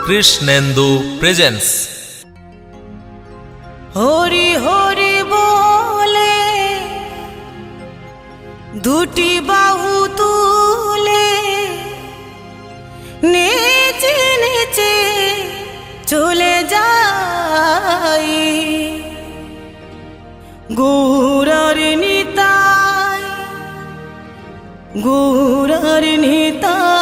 Krishnendu presence. Hari Hari বলে দুটি বাহু তুলে নেচে নেচে চলে যাই, গৌরার নিতাই, গৌরার নিতাই।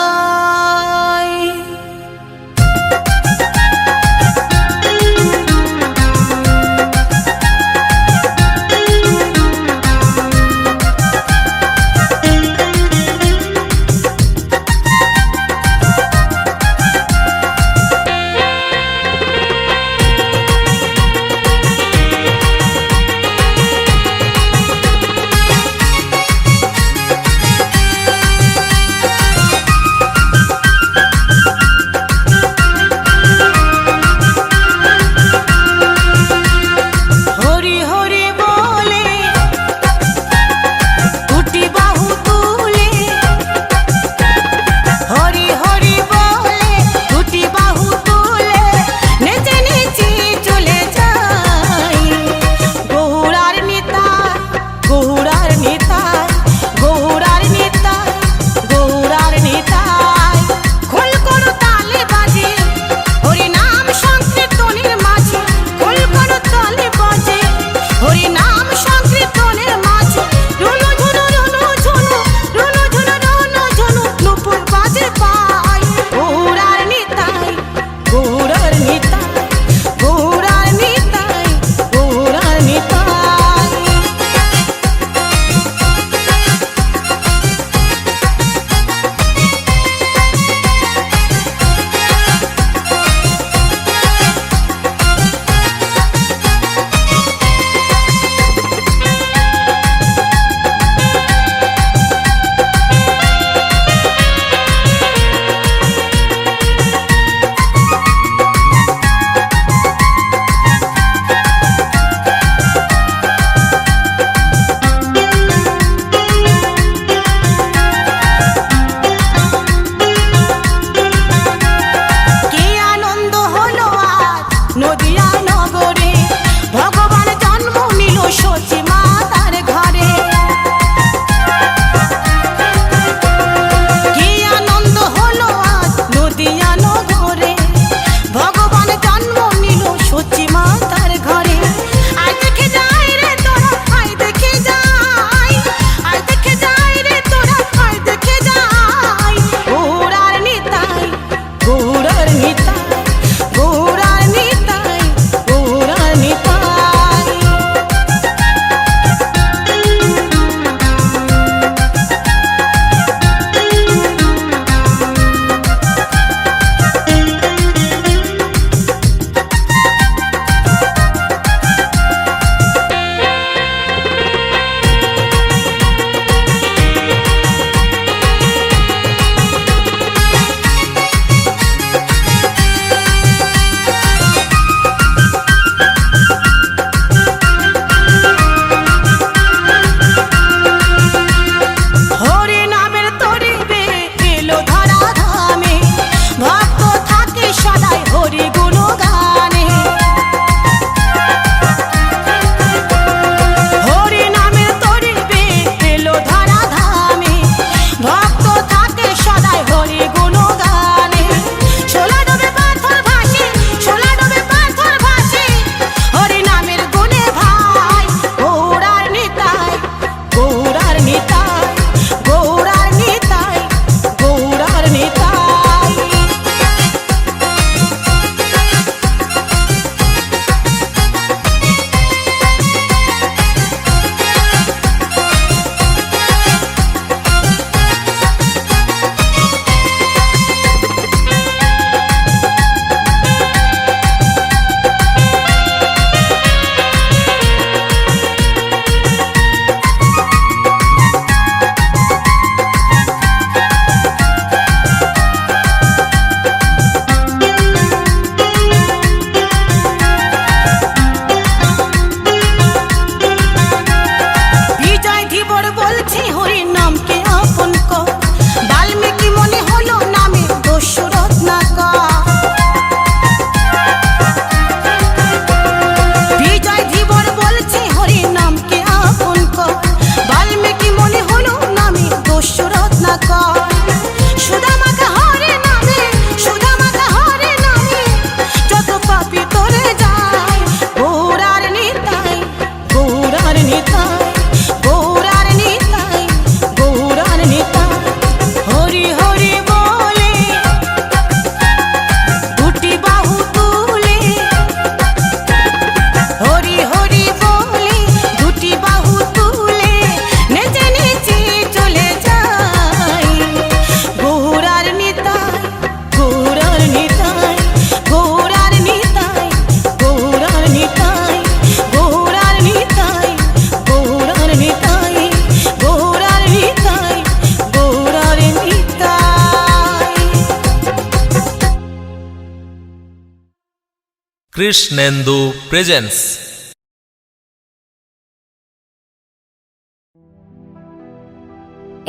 কৃষ্ণেন্দু প্রেজেন্স।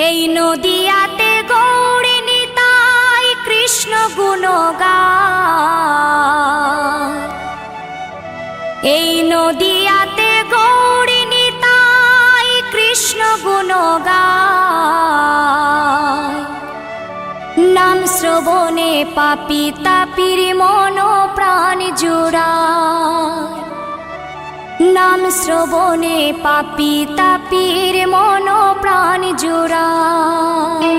এই নদিয়াতে গৌরী নিতাই কৃষ্ণ গুণগান। এই নদিয়াতে গৌরী নিতাই কৃষ্ণ গুণগান। নাম শ্রবণে পাপি তাপির মন প্রাণ জুড়ায়। নাম শ্রবণে পাপি তাপির মন প্রাণ জুড়ায়।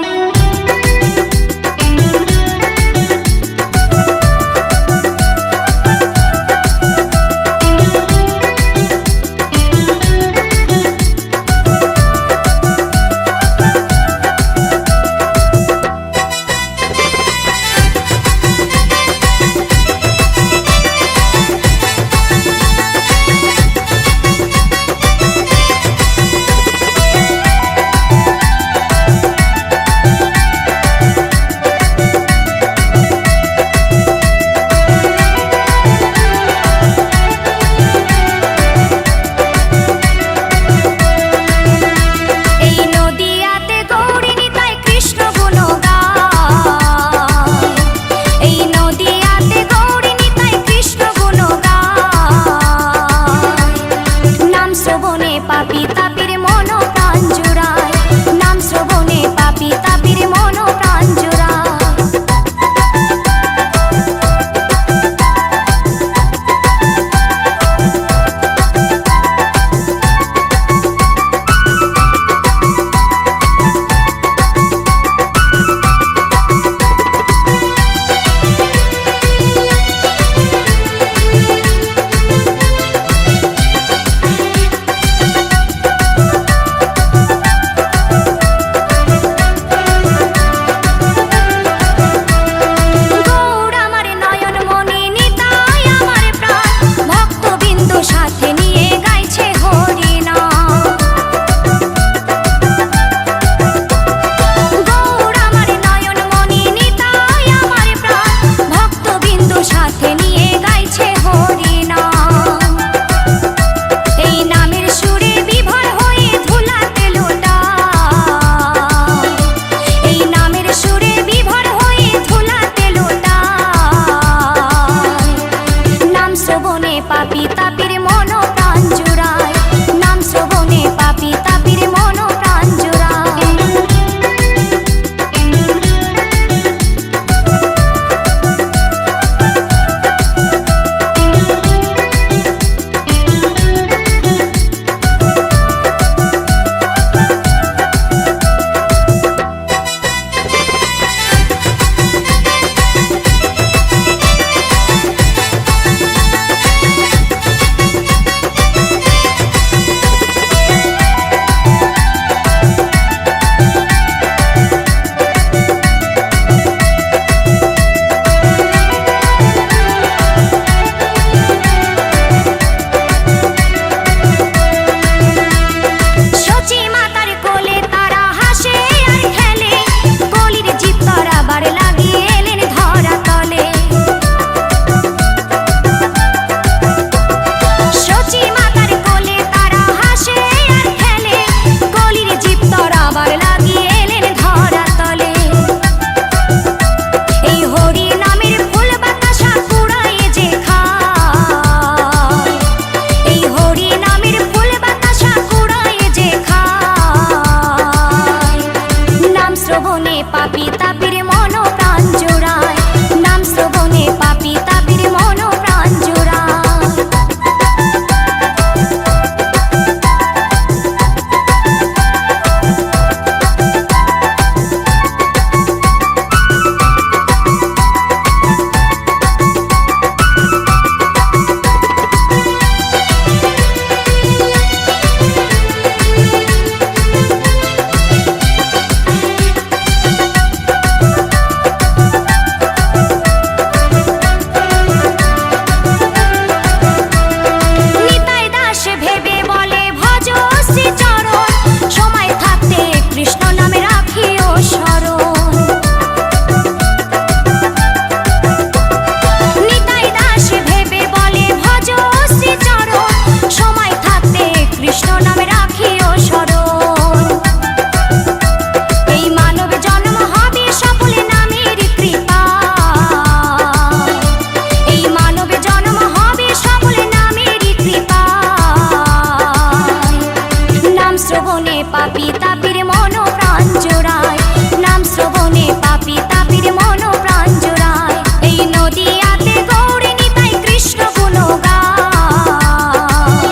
শ্রবণে পাপি তাপির মন প্রাণ জোড়ায়, নাম শ্রবণে পাপি তাপির মন প্রাণ জোড়ায়। এই নদিয়াতে গৌরী নিতাই কৃষ্ণ গুণ গায়,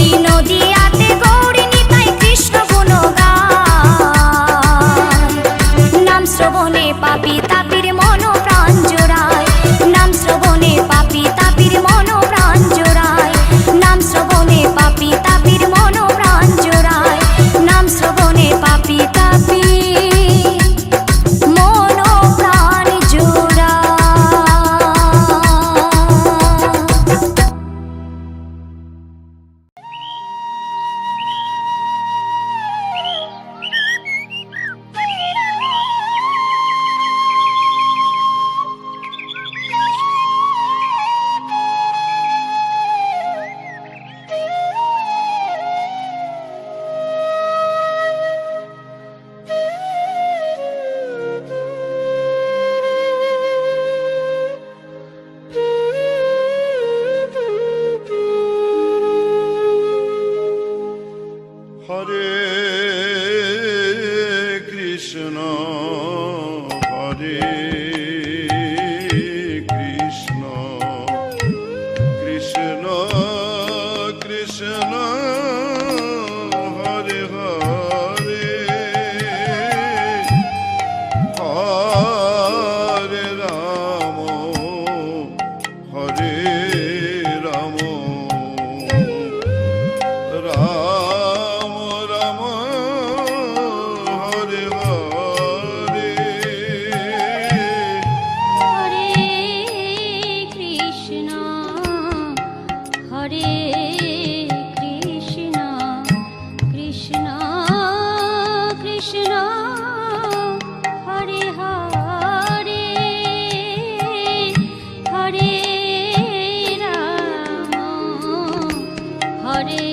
এই নদিয়াতে গৌরী নিতাই কৃষ্ণ গুণ গায়। নাম শ্রবণে পাপি তাপির মন প্রাণ জোড়ায়, নাম শ্রবণে পাপি তাপির মন প্রাণ জোড়ায়, নাম শ্রবণে পাপি তাপির মন প্রাণ জোড়ায়, নাম শ্রবণে পাপি তাপি মন প্রাণ জোড়ায়। হরে কৃষ্ণ হরে কৃষ্ণ কৃষ্ণ কৃষ্ণ হরে হরে হরে রাম হরে রাম রাম রাম হরে হরে হরে কৃষ্ণ হরে কৃষ্ণ কৃষ্ণ কৃষ্ণ হরে হরে হরে রাম হরে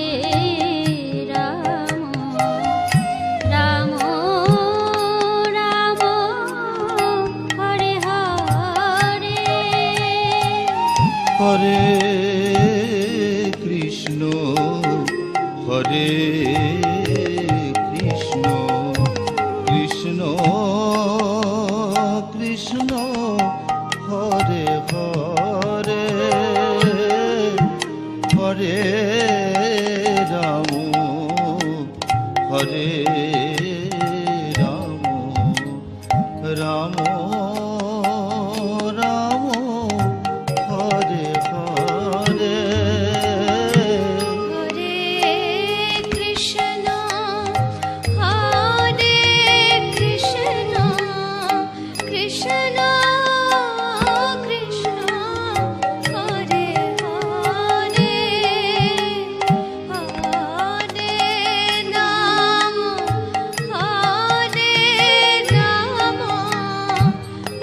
রাম রাম রাম হরে হরে হরে কৃষ্ণ হরে কৃষ্ণ কৃষ্ণ কৃষ্ণ হরে হরে হরে রাম হরে রাম রাম রাম হরে হরে হরে কৃষ্ণ হরে কৃষ্ণ কৃষ্ণ কৃষ্ণ হরে হরে হরে রাম হরে রাম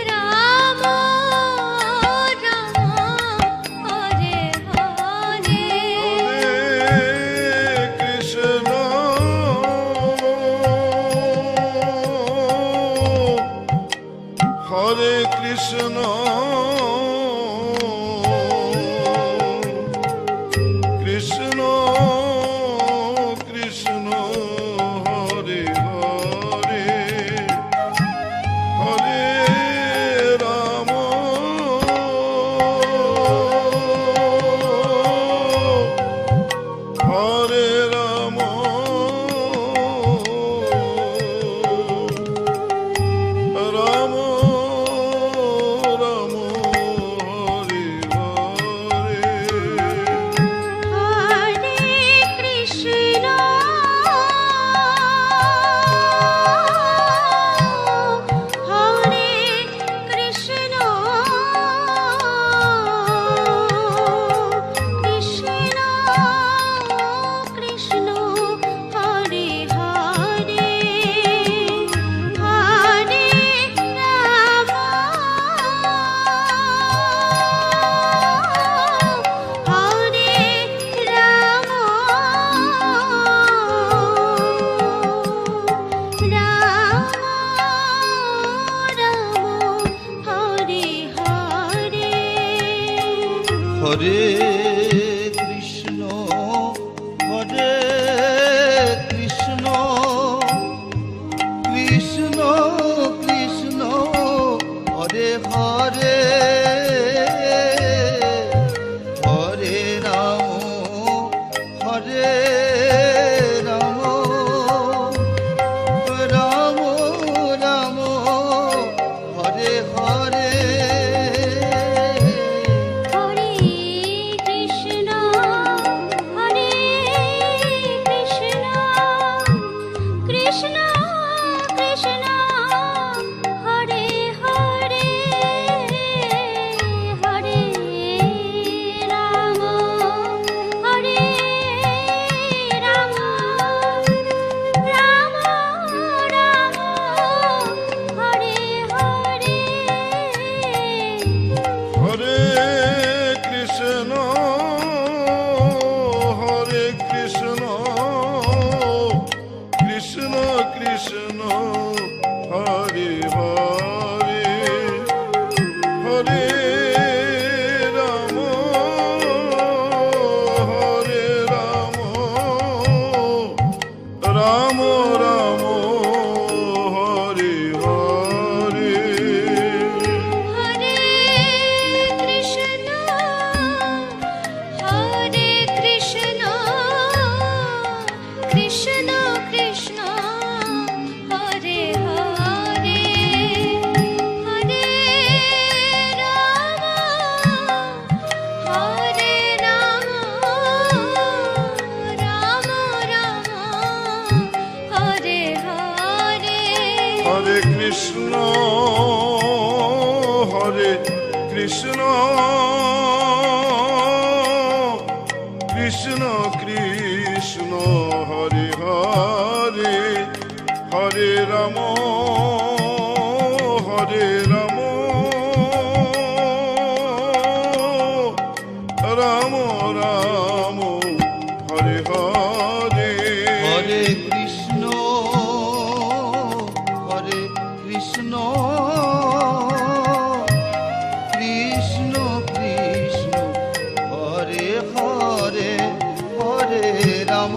রাম রাম হরে হরে কৃষ্ণ হরে কৃষ্ণ কৃষ্ণ কৃষ্ণ হরে হরে হরে রাম হরে রাম রাম রাম হরে হরে হরে কৃষ্ণ হরে কৃষ্ণ কৃষ্ণ কৃষ্ণ হরে হরে হরে রাম হরে রাম রাম রাম হরে হরে হরে কৃষ্ণ হরে কৃষ্ণ কৃষ্ণ কৃষ্ণ কৃষ্ণ হরে হরে হরে রাম হরে রাম রাম রাম হরে হরে হরে কৃষ্ণ হরে কৃষ্ণ কৃষ্ণ কৃষ্ণ হরে হরে হরে রাম হরে রাম রাম রাম হরে হরে হরে কৃষ্ণ কৃষ্ণ কৃষ্ণ হরে হরে হরে রাম রাম রাম হরে হরে হরে কৃষ্ণ কৃষ্ণ কৃষ্ণ হরে হরে হরে রাম রাম রাম হরে হরে হরে কৃষ্ণ কৃষ্ণ কৃষ্ণ হরে হরে হরে রাম রাম রাম হরে হরে হরে কৃষ্ণ কৃষ্ণ কৃষ্ণ হরে হরে হরে রাম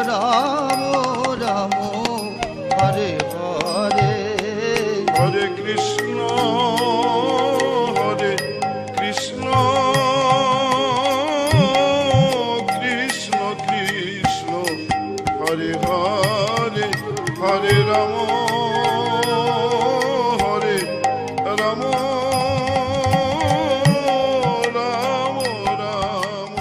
রাম রাম হরে হরে হরে কৃষ্ণ কৃষ্ণ কৃষ্ণ হরে হরে হরে রাম রাম রাম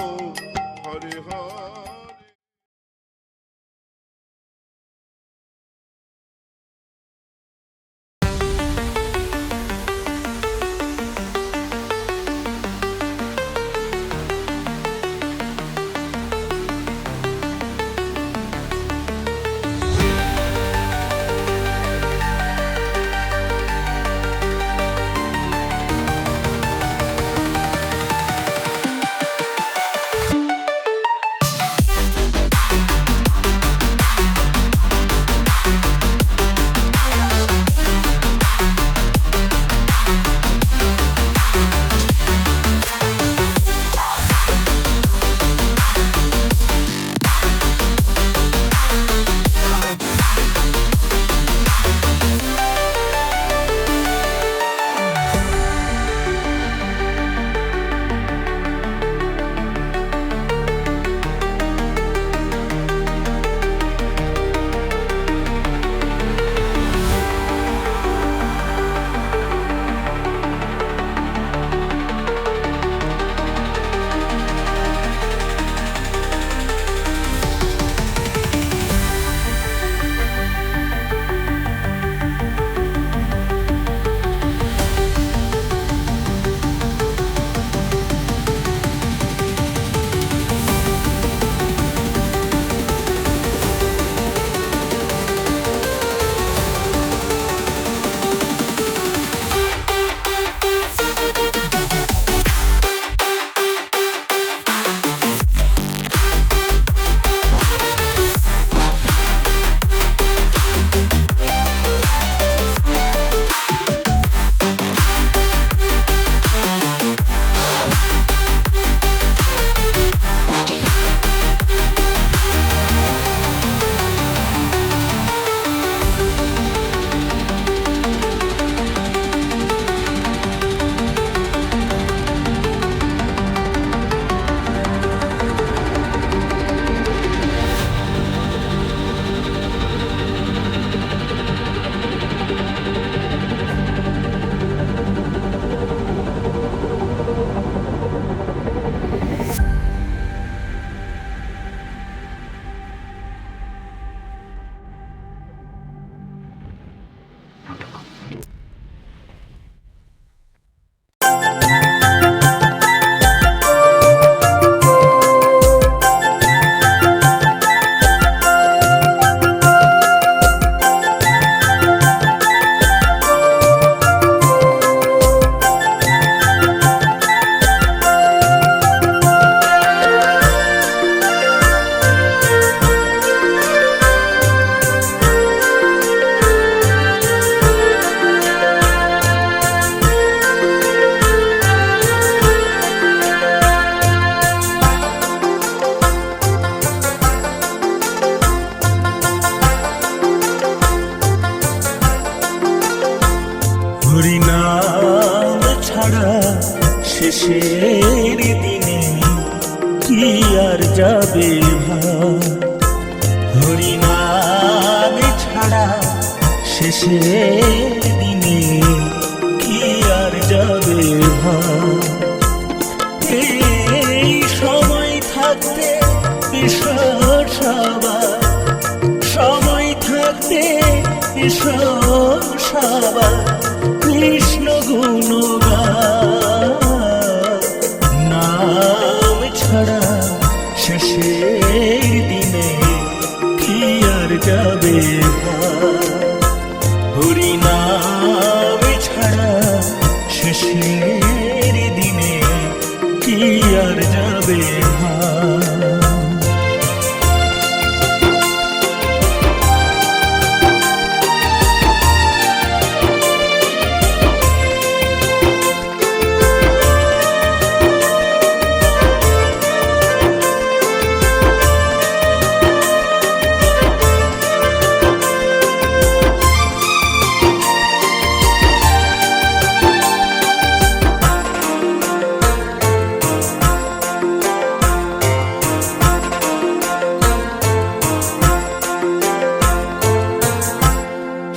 যাবে ভাই হরিনাম ছাড়া শেষের দিনে কি আর যাবে ভাই এই সময় থাকতে ঈশ্বর সবার সময় থাকতে ঈশ্বর সবার কৃষ্ণ গুণগান নাম ছাড়া শেষের দিনে কি আর যাবে হরি নাম ছাড়া শেষের দিনে কি আর যাবে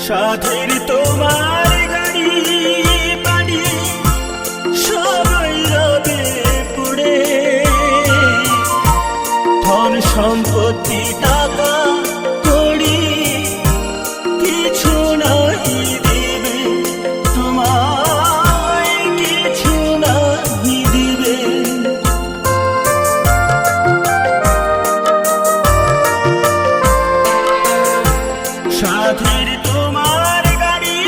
সাধের তোমার গাড়ি বাড়ি সবাই রবে পুড়ে ধন সম্পত্তি টাকা কড়ি কিছু নাহি দিবে তোমায় কিছু নাহি দিবে সাধের তোমার গাড়ি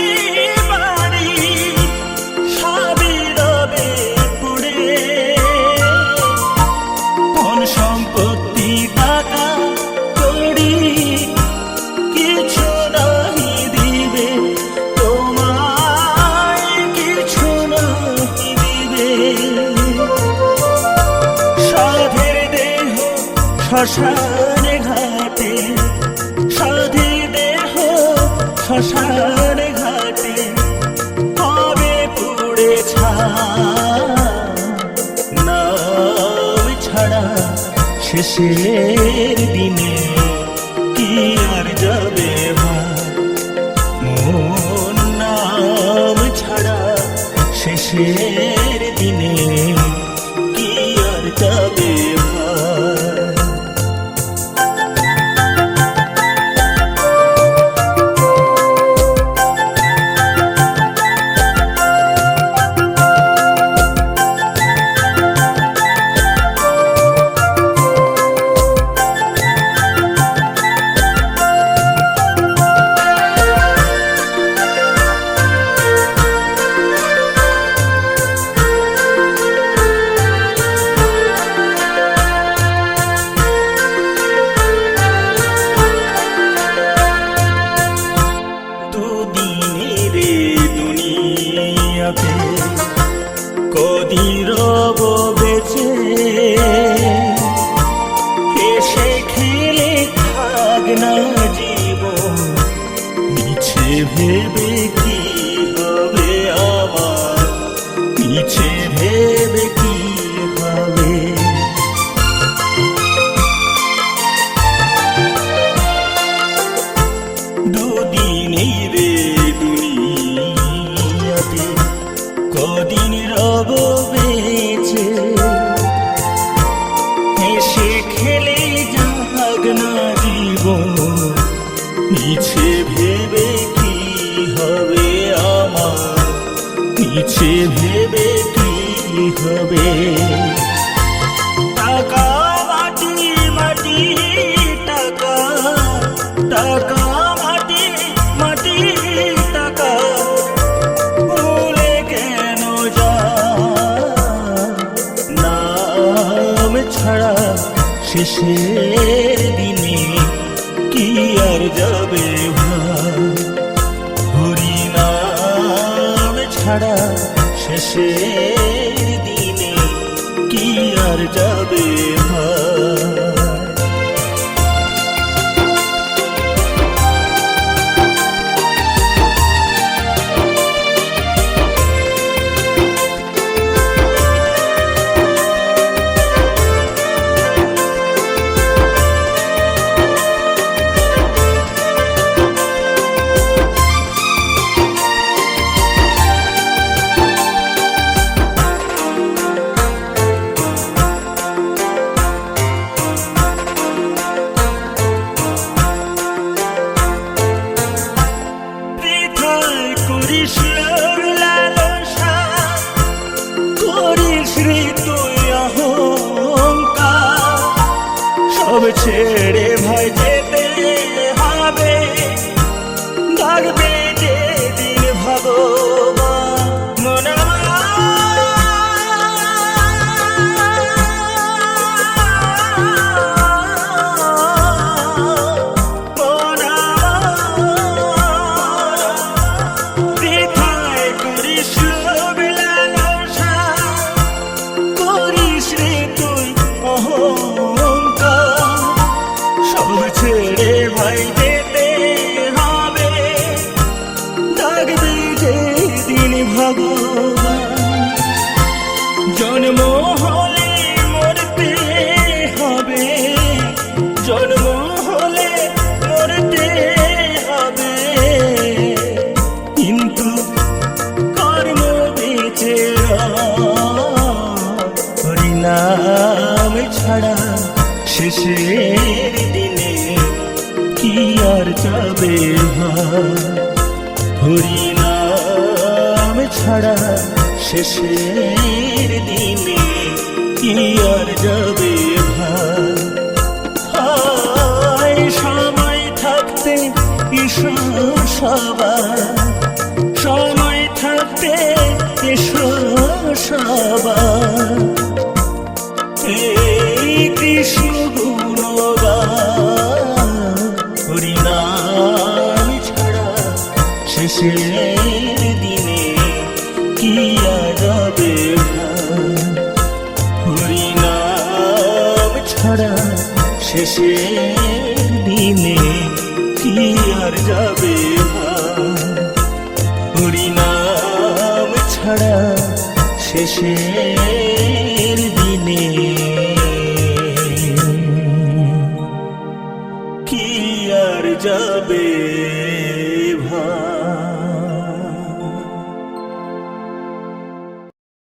বাড়ি সবই রবে পুড়ে ধন সম্পত্তি টাকা কড়ি কিছু নাহি দিবে তোমায় কিছু নাহি দিবে সাধের দেহ শ্মশান ঘাটে সাধের দেহ শ্মশান ঘাটে হবে পুড়ে নাম ছাড়া শেষের দিনে কি আর যাবে মন নাম ছাড়া শেষের দিনে কি আর যাবে কদিন রব বেঁচে এসে খেলে থাক না জীবন মিছে ভেবে কি হবে আমার মিছে ভেবে কি হবে দুদিনই রে দুনিয়াতে কদিন রব বেঁচে হেসে খেলে যাক না জীবন মিছে ভেবে কি হবে আমার মিছে ভেবে কি হবে টাকা মাটি মাটি টাকা টাকা মাটি মাটি টাকা ছাড়া শেষের দিনে কি আর যাবে হরি নাম ছাড়া শেষের দিনে কি আর যাবে ছেড়ে ভাই যেতে হবে, থাকবে যে দিন ভগবান মন বৃথায় করিস বিলাসা, করিস রে তুই অহংকার, সব ছেড়ে ভাই যেতে হবে, থাকবে যে দিন ভগবান। জন্ম হলে মরতে হবে, জন্ম হলে মরতে হবে, কিন্তু কর্ম বেঁচে হরিনাম ছাড়া শেষের দিনে কি আর যাবে হরিনাম ছাড়া শেষের দিনে কি আর যাবে ভাই, সময় থাকতে ঈশ্বর সবার, সময় থাকতে ঈশ্বর সবার, এই কৃষ্ণ গুণগান হরিনাম ছাড়া শেষের দিনে কি আর যাবে হরিনাম ছাড়া শেষের দিনে কি আর যাবে হরিনাম ছাড়া শেষের দিনে কি আর যাবে।